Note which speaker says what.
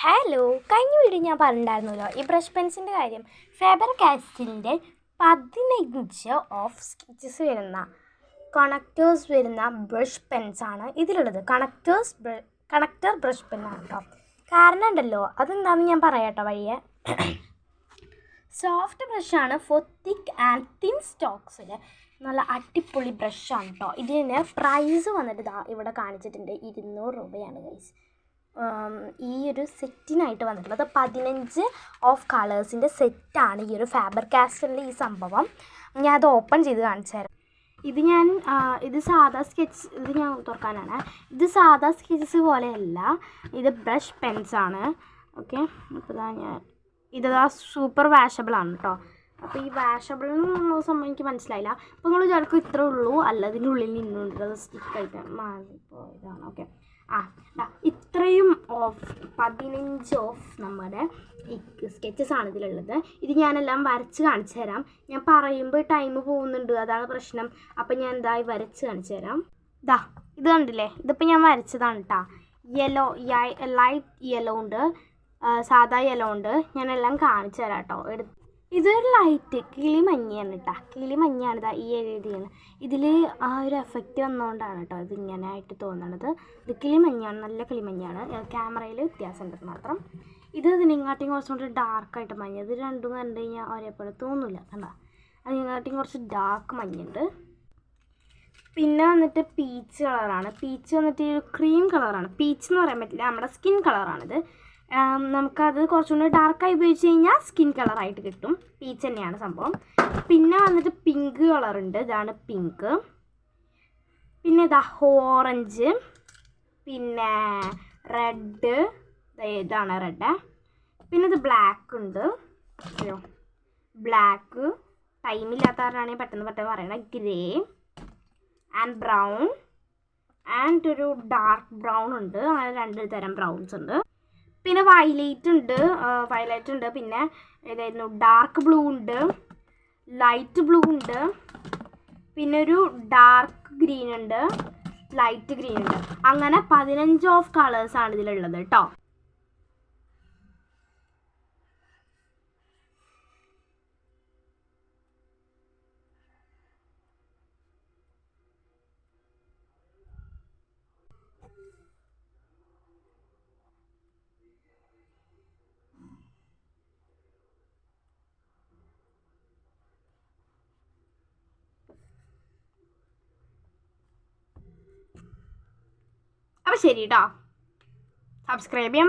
Speaker 1: Hello, കഴിഞ്ഞ video ഞാൻ പറഞ്ഞിട്ടുണ്ടായിരുന്നല്ലോ ഈ ബ്രഷ് പെൻസിൻ്റെ കാര്യം. ഫാബർ കാസ്റ്റലിൻ്റെ 15 ഓഫ് സ്കെച്ചസ് വരുന്ന കണക്റ്റേഴ്സ് വരുന്ന ബ്രഷ് പെൻസാണ് ഇതിലുള്ളത്. കണക്റ്റർ ബ്രഷ് പെന്നാണ് കേട്ടോ. കാരണം ഉണ്ടല്ലോ, അതെന്താണെന്ന് ഞാൻ പറയാം കേട്ടോ വഴിയെ. സോഫ്റ്റ് ബ്രഷാണ് ഫോർ തിക്ക് ആൻഡ് തിൻ സ്റ്റോക്സിൽ. നല്ല അടിപൊളി ബ്രഷാണ് കേട്ടോ. ഇതിന് പ്രൈസ് വന്നിട്ട് ഇവിടെ കാണിച്ചിട്ടുണ്ട് 200 രൂപയാണ് ഗൈസ്. ഈ ഒരു സെറ്റിനായിട്ട് വന്നിട്ടുള്ളത് 15 ഓഫ് കളേഴ്സിൻ്റെ സെറ്റാണ് ഈ ഒരു ഫാബർ കാസ്റ്റലിൻ്റെ ഈ സംഭവം. ഞാൻ അത് ഓപ്പൺ ചെയ്ത് കാണിച്ചു തരാം. ഇത് സാധാ സ്കെച്ച്, ഇത് ഞാൻ തുറക്കാനാണ്. ഇത് സാധാ സ്കെച്ചസ് പോലെയല്ല, ഇത് ബ്രഷ് പെൻസാണ്. ഓക്കെ, അപ്പോൾ ഇതാ സൂപ്പർ വാഷബിളാണ് കേട്ടോ. അപ്പോൾ ഈ വാഷബിൾ എന്നുള്ള സംഭവം എനിക്ക് മനസ്സിലായില്ല. അപ്പോൾ നിങ്ങൾ വിചാരിക്കും ഇത്രേ ഉള്ളൂ, അല്ല ഇതിൻ്റെ ഉള്ളിൽ നിന്നുണ്ട്, അത് സ്റ്റിക്കായിട്ട് മാറിപ്പോയതാണ്. ഓക്കെ, ഇത്രയും ഓഫ് 15 ഓഫ് നമ്മുടെ ഈ സ്കെച്ചസാണ് ഇതിലുള്ളത്. ഇത് ഞാനെല്ലാം വരച്ച് കാണിച്ചു തരാം. ഞാൻ പറയുമ്പോൾ ടൈം പോകുന്നുണ്ട്, അതാണ് പ്രശ്നം. അപ്പം ഞാൻ എന്തായി വരച്ച് കാണിച്ചു തരാം. ഇത് കണ്ടില്ലേ, ഇതിപ്പോൾ ഞാൻ വരച്ചതാണ് കേട്ടോ. ലൈറ്റ് യെല്ലോ ഉണ്ട്, സാധാ യെല്ലോ ഉണ്ട്. ഞാനെല്ലാം കാണിച്ചു തരാം കേട്ടോ. ഇതൊരു ലൈറ്റ് കിളിമഞ്ഞയാണ് കേട്ടോ. കിളിമഞ്ഞാണ് ഈ എഴുതിയാണ്. ഇതിൽ ആ ഒരു എഫക്റ്റ് വന്നുകൊണ്ടാണ് കേട്ടോ ഇതിങ്ങനെ ആയിട്ട് തോന്നണത്. ഇത് കിളിമഞ്ഞാണ്, നല്ല കിളിമഞ്ഞാണ്. ക്യാമറയിൽ വ്യത്യാസമുണ്ട് മാത്രം. ഇത് ഇതിനെക്കാട്ടിയും കുറച്ചുകൂടി ഡാർക്കായിട്ട് മഞ്ഞ. ഇത് രണ്ടും കണ്ടു കഴിഞ്ഞാൽ ഒരേപോലെ തോന്നില്ല. കണ്ടോ, അതിനെക്കാട്ടിയും കുറച്ച് ഡാർക്ക് മഞ്ഞുണ്ട്. പിന്നെ വന്നിട്ട് പീച്ച് കളറാണ്. പീച്ച് വന്നിട്ട് ഒരു ക്രീം കളറാണ്. പീച്ച് എന്ന് പറയാൻ പറ്റില്ല, നമ്മുടെ സ്കിൻ കളറാണിത്. നമുക്കത് കുറച്ചുകൂടി ഡാർക്കായി ഉപയോഗിച്ച് കഴിഞ്ഞാൽ സ്കിൻ കളറായിട്ട് കിട്ടും. പീച്ച് തന്നെയാണ് സംഭവം. പിന്നെ വന്നിട്ട് പിങ്ക് കളറുണ്ട്, ഇതാണ് പിങ്ക്. പിന്നെ ഇതാ ഓറഞ്ച്, പിന്നെ റെഡ്, ഇതാണ് റെഡ്. പിന്നെ ഇത് ബ്ലാക്ക് ഉണ്ട്. ബ്ലാക്ക് ടൈമില്ലാത്ത കാരണമാണ് പെട്ടെന്ന് പറയണത്. ഗ്രേ ആൻഡ് ബ്രൗൺ ആൻഡ് ഒരു ഡാർക്ക് ബ്രൗൺ ഉണ്ട്. അങ്ങനെ 2 തരം ബ്രൗൺസ് ഉണ്ട്. പിന്നെ വയലറ്റ് ഉണ്ട്. പിന്നെ ഏതായിരുന്നു, ഡാർക്ക് ബ്ലൂ ഉണ്ട്, ലൈറ്റ് ബ്ലൂ ഉണ്ട്, പിന്നെ ഒരു ഡാർക്ക് ഗ്രീൻ ഉണ്ട്, ലൈറ്റ് ഗ്രീൻ ഉണ്ട്. അങ്ങനെ 15 ഓഫ് കളേഴ്സാണ് ഇതിലുള്ളത് കേട്ടോ. അപ്പോൾ ശരി കേട്ടോ, സബ്സ്ക്രൈബ് ചെയ്യാൻ